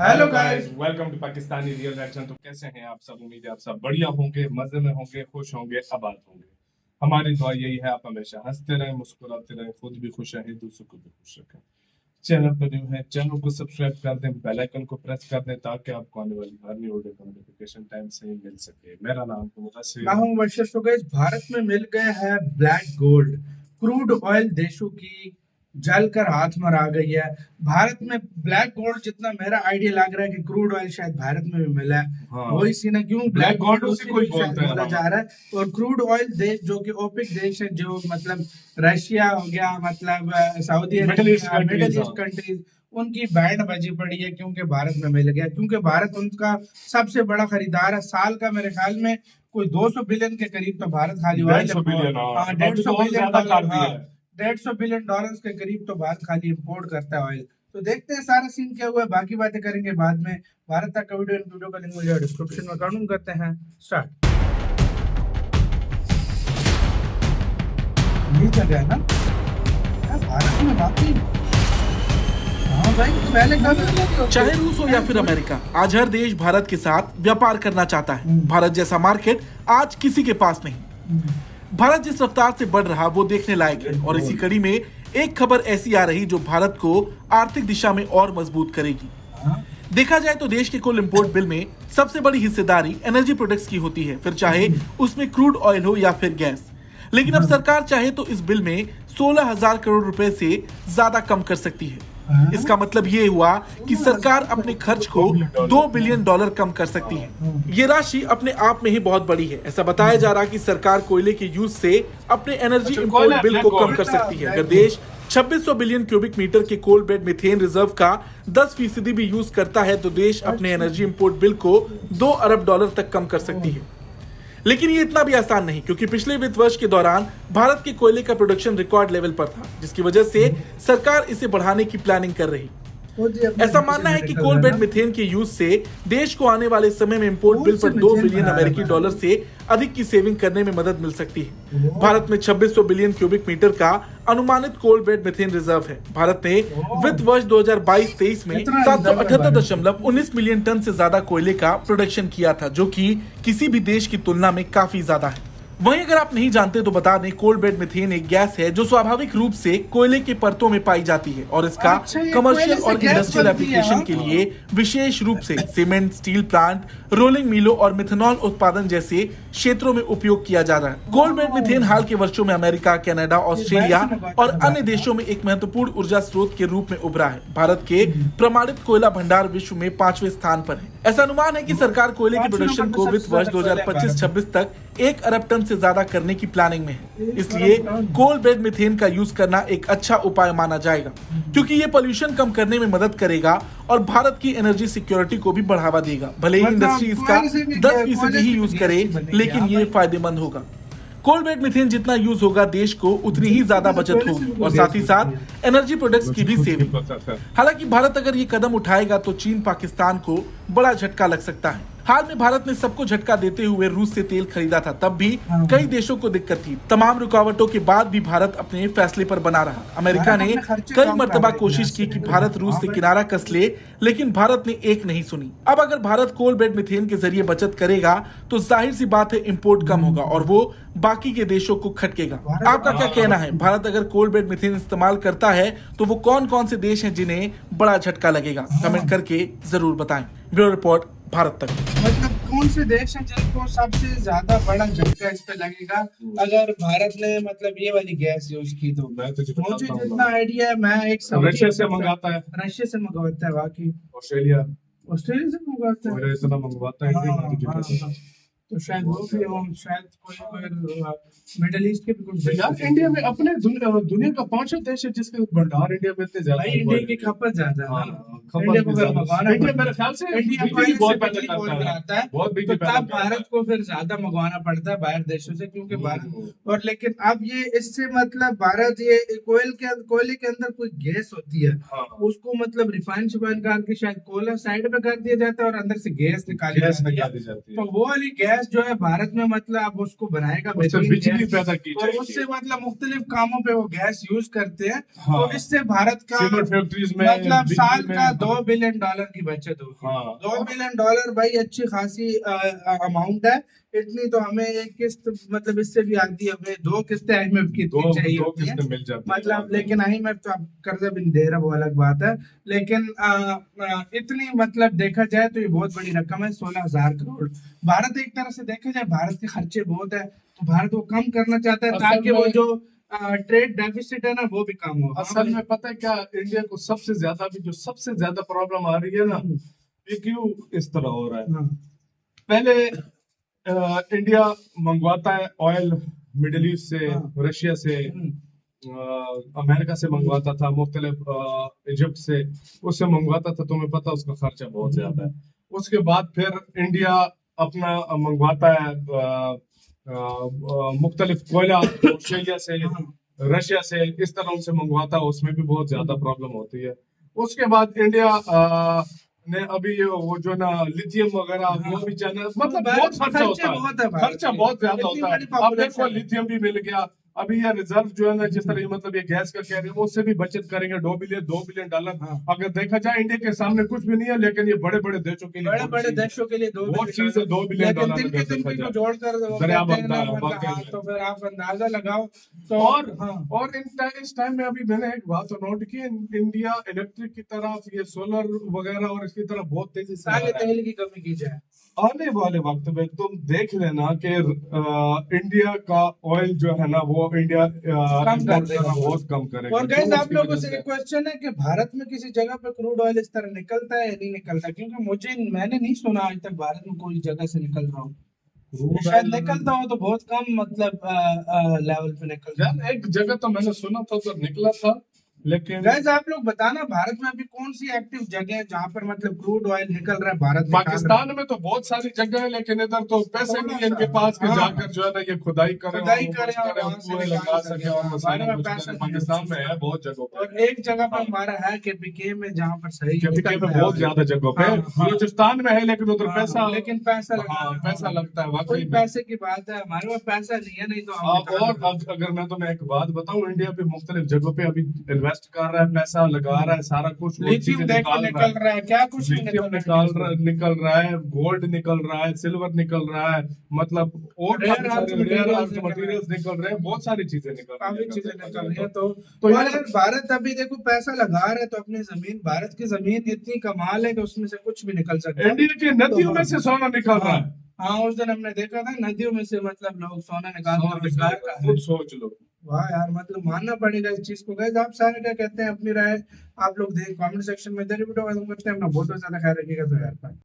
Hello guys, welcome to Pakistani real reaction. तो कैसे हैं आप सब? उम्मीद है आप सब बढ़िया होंगे, मजे में होंगे, खुश होंगे, आबाद होंगे। हमारी दुआ यही है आप हमेशा हंसते रहें, मुस्कुराते रहें, खुद भी खुश रहें, दूसरों को भी खुश रखें। चैनल पर न्यू है, चैनल को सब्सक्राइब कर दें, बेल आइकन को प्रेस कर दें ताकि आपको आने वाली हर न्यू वीडियो का नोटिफिकेशन टाइम से ही मिल सके। मेरा नाम तो मुदस्सिर। मैं हूं वर्षित। तो गाइस, भारत में मिल गया है ब्लैक गोल्ड। क्रूड ऑयल देशों की जलकर हाथ में आ गई है। भारत में ब्लैक गोल्ड जितना मेरा आइडिया लग रहा है कि क्रूड ऑयल शायद भारत में भी मिला है। हाँ। वही सीन है, क्यों ब्लैक गोल्ड उसी उसी को को शायद बोलते हैं। बोला जा रहा है। और क्रूड ऑयल देश जो कि ओपेक देश है, जो मतलब रशिया हो गया, मतलब Saudi middle east Arabia, middle countries, east countries, उनकी बैंड बजी पड़ी है क्योंकि भारत में मिल गया। क्योंकि भारत उनका सबसे बड़ा खरीदार है। साल का मेरे ख्याल में कोई 200 बिलियन के करीब तो भारत खाली ऑयल 150 बिलियन। हाँ, अभी 150 तो और बिलियन ज्यादा डॉलर, कर दिया हाँ, है। 150 बिलियन डॉलर्स के करीब तो भारत खाली इंपोर्ट करता है ऑयल। तो देखते हैं सारा सीन क्या हुआ है, बाकी बातें करेंगे बाद में। भारत तक का वीडियो का लिंक मुझे डिस्क्रिप्शन में कर दूं। करते हैं स्टार्ट। ये जगह है ना भारत में वाकई। हाँ भाई, पहले कभी चाहे रूस हो या फिर अमेरिका, आज हर देश भारत के साथ व्यापार करना चाहता है। भारत जैसा मार्केट आज किसी के पास नहीं। भारत जिस रफ्तार से बढ़ रहा वो देखने लायक है। और इसी कड़ी में एक खबर ऐसी आ रही जो भारत को आर्थिक दिशा में और मजबूत करेगी। देखा जाए तो देश के कुल इंपोर्ट बिल में सबसे बड़ी हिस्सेदारी एनर्जी प्रोडक्ट्स की होती है, फिर चाहे उसमें क्रूड ऑयल हो या फिर गैस। लेकिन अब सरकार चाहे तो इस बिल में 16,000 करोड़ रुपए से ज्यादा कम कर सकती है। इसका मतलब ये हुआ कि सरकार अपने खर्च को 2 बिलियन डॉलर कम कर सकती है। ये राशि अपने आप में ही बहुत बड़ी है। ऐसा बताया जा रहा है कि सरकार कोयले के यूज से अपने एनर्जी इंपोर्ट बिल को कम कर सकती है। अगर देश 2600 बिलियन क्यूबिक मीटर के कोल बेड मीथेन रिजर्व का 10% भी यूज करता है तो देश अपने एनर्जी इंपोर्ट बिल को 2 अरब डॉलर तक कम कर सकती है। लेकिन ये इतना भी आसान नहीं, क्योंकि पिछले वित्त वर्ष के दौरान भारत के कोयले का प्रोडक्शन रिकॉर्ड लेवल पर था, जिसकी वजह से सरकार इसे बढ़ाने की प्लानिंग कर रही। ऐसा मानना है कि कोल बेड मीथेन के यूज से देश को आने वाले समय में इंपोर्ट बिल पर 2 बिलियन अमेरिकी डॉलर से अधिक की सेविंग करने में मदद मिल सकती है। भारत में 2600 बिलियन क्यूबिक मीटर का अनुमानित कोल बेड मीथेन रिजर्व है। भारत ने वित्त वर्ष 2022-23 में 778.19 मिलियन टन से ज्यादा कोयले का प्रोडक्शन किया था, जो कि किसी भी देश की तुलना में काफी ज्यादा है। वहीं अगर आप नहीं जानते तो बता दें, कोल बेड मीथेन एक गैस है जो स्वाभाविक रूप से कोयले के परतों में पाई जाती है और इसका कमर्शियल और इंडस्ट्रियल एप्लीकेशन के लिए विशेष रूप से सीमेंट, स्टील प्लांट, रोलिंग मिलों और मिथेनॉल उत्पादन जैसे क्षेत्रों में उपयोग किया जा रहा है। कोल बेड मीथेन हाल के वर्षों में अमेरिका, कनाडा, ऑस्ट्रेलिया और अन्य देशों में एक महत्वपूर्ण ऊर्जा स्रोत के रूप में उभरा है। भारत के प्रमाणित कोयला भंडार विश्व में 5वें स्थान पर है। ऐसा अनुमान है कि सरकार कोयले के प्रोडक्शन को वित्त वर्ष 2025-26 तक 1 अरब टन से ज्यादा करने की प्लानिंग में है। इसलिए कोल बेड मीथेन का यूज करना एक अच्छा उपाय माना जाएगा, क्योंकि ये पोल्यूशन कम करने में मदद करेगा और भारत की एनर्जी सिक्योरिटी को भी बढ़ावा देगा। भले ही इंडस्ट्री इसका 10% ही यूज करे, लेकिन ये फायदेमंद होगा। कोल बेड मीथेन जितना यूज होगा देश को उतनी ही ज्यादा बचत होगी और साथ ही साथ एनर्जी प्रोडक्ट्स की भी सेविंग। हालांकि भारत अगर ये कदम उठाएगा तो चीन, पाकिस्तान को बड़ा झटका लग सकता है। हाल में भारत ने सबको झटका देते हुए रूस से तेल खरीदा था, तब भी कई देशों को दिक्कत थी। तमाम रुकावटों के बाद भी भारत अपने फैसले पर बना रहा। अमेरिका ने कई मर्तबा कोशिश की कि भारत रूस से किनारा कस ले, लेकिन भारत ने एक नहीं सुनी। अब अगर भारत कोल बेड मीथेन के जरिए बचत करेगा तो जाहिर सी बात है इंपोर्ट कम होगा और वो बाकी के देशों को खटकेगा। आपका क्या कहना है? भारत अगर कोल बेड मीथेन इस्तेमाल करता है तो वो कौन कौन से देश हैं जिन्हें बड़ा झटका लगेगा? कमेंट करके जरूर बताएं। ब्यूरो रिपोर्ट, भारत तक। मतलब कौन से देश हैं जिनको सबसे ज्यादा बड़ा झटका इस पे लगेगा अगर भारत ने मतलब ये वाली गैस यूज की? तो मुझे जितना आइडिया है, मैं एक रशिया से मंगाता है, रशिया से मंगवाता है, बाकी ऑस्ट्रेलिया से मंगवाता है, इतना मंगवाता है। तो शायद वो भी हो, शायद कोई मिडिल ईस्ट के भी कुछ यार इंडिया में अपने दुनिया का 5वां देश है जिसके भंडार इंडिया में इतने ज्यादा। इंडिया की खपत ज्यादा है ना। इंडिया को फिर मंगवाना, इंडिया मेरे ख्याल से इंडिया बिजली बहुत पैदा बिजली बहुत करता है, बनाता है, बहुत बिजली तो पैदा तब करता है। भारत को फिर ज्यादा मंगवाना पड़ता है बाहर देशों से, क्योंकि भारत और लेकिन अब ये इससे मतलब भारत ये कोयले के अंदर कोई गैस होती है, उसको मतलब रिफाइन शिफाइन करके शायद कोयला साइड पे कर दिया जाता है और अंदर से गैस निकाली जाती है। जाती है। तो वो वाली गैस गैस जो है भारत में मतलब अब उसको बनाएगा उससे बेहतरीन बिजली गैस, पैदा की और जाएगी। उससे मतलब मुख्तलिफ कामों पे वो गैस यूज करते हैं। हाँ। तो इससे भारत का सीमेंट फैक्ट्रीज में मतलब बिजली साल में, का $2 बिलियन की बचत होगी। हाँ। $2 बिलियन भाई अच्छी खासी अमाउंट है। इतनी तो हमें एक किस्त मतलब इससे भी आती है, हमें 2 किस्तें IMF की दो चाहिए दो होती हैं। किस्तें मिल जाती हैं। मतलब लेकिन IMF तो अब कर्जा भी नहीं दे रहा, वो अलग बात है। लेकिन इतनी मतलब देखा जाए तो ये बहुत बड़ी रकम है, 16,000 करोड़। भारत एक तरह से देखा जाए भारत के खर्चे बहुत है, तो भारत वो कम करना चाहता है असल ताकि वो में- जो ट्रेड डेफिसिट है ना वो भी कम हो। असल में पता है क्या, इंडिया को सबसे ज्यादा प्रॉब्लम आ रही है ना, ये क्यों इस तरह हो रहा है। हाँ, पहले इंडिया मंगवाता है ऑयल मिडिल ईस्ट से, हाँ। रशिया से, हम्म, अमेरिका से मंगवाता था, मुख्तलिफ इजिप्ट से, उससे मंगवाता था। तुम्हें पता उसका खर्चा बहुत ज्यादा है। उसके बाद फिर इंडिया अपना मंगवाता है मुख्तलिफ कोयला ऑस्ट्रेलिया से, हाँ। रशिया से, इस तरह उनसे मंगवाता है, उसमें भी बहुत ज्यादा प्रॉब्लम होती है। उसके बाद इंडिया ने अभी वो जो ना लिथियम वगैरह वो भी जाना, मतलब बहुत खर्चा होता है, खर्चा बहुत ज्यादा होता है। अब देखो लिथियम भी मिल गया, अभी ये रिजर्व जो है ना, जिस तरह मतलब ये गैस का कह रहे हैं, वो उससे भी बचत करेंगे $2 बिलियन। हाँ। अगर देखा जाए इंडिया के सामने कुछ भी नहीं है, लेकिन ये बड़े बड़े देशों के लिए बड़े बहुत बड़े चीज है। देशों के लिए 2 बहुत चीज है, $2 बिलियन लेकिन दिन के अगर दिन देखा को जाए। जोड़कर वो दरिया कहते हैं ना, बनता है, मतलब वाकई हाँ, में। तो फिर आप अंदाजा लगाओ तो। और हाँ, और इस टाइम में अभी मैंने एक बात नोट की, इंडिया इलेक्ट्रिक की तरफ, ये सोलर वगैरह और इसकी तरफ बहुत तेजी से आ आगे रहा है। तेल की कमी की जाए। आने वाले वक्त में तुम देख लेना कि इंडिया का ऑयल जो है ना, वो इंडिया कम कर import देगा। करना बहुत कम करेगा। और क्यों? गाइस आप उसकी लोगों वजह से एक क्वेश्चन है कि भारत में किसी जगह पे क्रूड ऑयल इस तरह निकलता है या नहीं निकलता, क्योंकि मैंने नहीं सुना आज तक भारत में कोई जगह से निकल रहा हो। क्रूड शायद ऑयल- निकलता हो तो बहुत कम मतलब लेवल पे निकलता है। यार एक जगह तो मैंने सुना था तो निकला था, लेकिन गाइस आप लोग बताना भारत में अभी कौन सी एक्टिव जगह है जहाँ पर मतलब क्रूड ऑयल निकल रहा है, भारत निकाल रहा है। पाकिस्तान में तो बहुत सारी जगह है, लेकिन इधर तो पैसे नहीं है इनके पास कि हाँ। जाकर जो है ना ये खुदाई करें खुदाई और करें कुछ और करें, वहाँ से कुएं निकाल लगा सकें। सके और हाँ, मसाले हमारे कुछ पास करें। पैसा नहीं है पाकिस्तान उस में चीज़ है का। बहुत जगहों पे। और एक जगह पर हमारा है KPK में जहाँ पर सही केपीके निकलता में है बहुत ऑयल। ज्यादा जगहों पे, हाँ, हाँ। बलूचिस्तान में है, लेकिन उधर हाँ, पैसा, लेकिन पैसा हाँ पैसा लगता है वाकई कोई में। पैसे की बात है, हमारे पास पैसा नहीं है, नहीं तो हम और अगर मैं तुम्हें एक बात बताऊं, इंडिया भी मुख्तलिफ जगहों पे अभी इन्वेस्ट कर रहा है, पैसा लगा रहा है, सारा कुछ वो लिथियम चीजें देखो निकल रहा है, क्या कुछ नहीं लिथियम निकल निकल रहा है, गोल्ड निकल रहा है, सिल्वर निकल रहा है, मतलब और Rare काफी earth सारे रेयर materials अर्थ मटेरियल्स निकल रहे हैं, बहुत सारी चीजें निकल रही काफी हैं। चीजें अगर निकल देखा रही है। जाए तो तो और यार यार भारत अभी देखो पैसा लगा रहा है तो अपनी जमीन, भारत की जमीन इतनी कमाल है कि उसमें से कुछ भी निकल सकता है। इंडिया की नदियों में से सोना निकल रहा है, हाँ, उस दिन हमने देखा था नदियों में से मतलब लोग सोना निकाल सोना कर निकल रोजगार रहा कर है, रहे खुद हैं। सोच लो। वाह यार, मतलब मानना पड़ेगा इस चीज को। गाइस आप सारे क्या कहते हैं, अपनी राय आप लोग कमेंट सेक्शन में जरूर बताओ। करते हैं अपना बहुत ज्यादा ख्याल रखिएगा तो यार।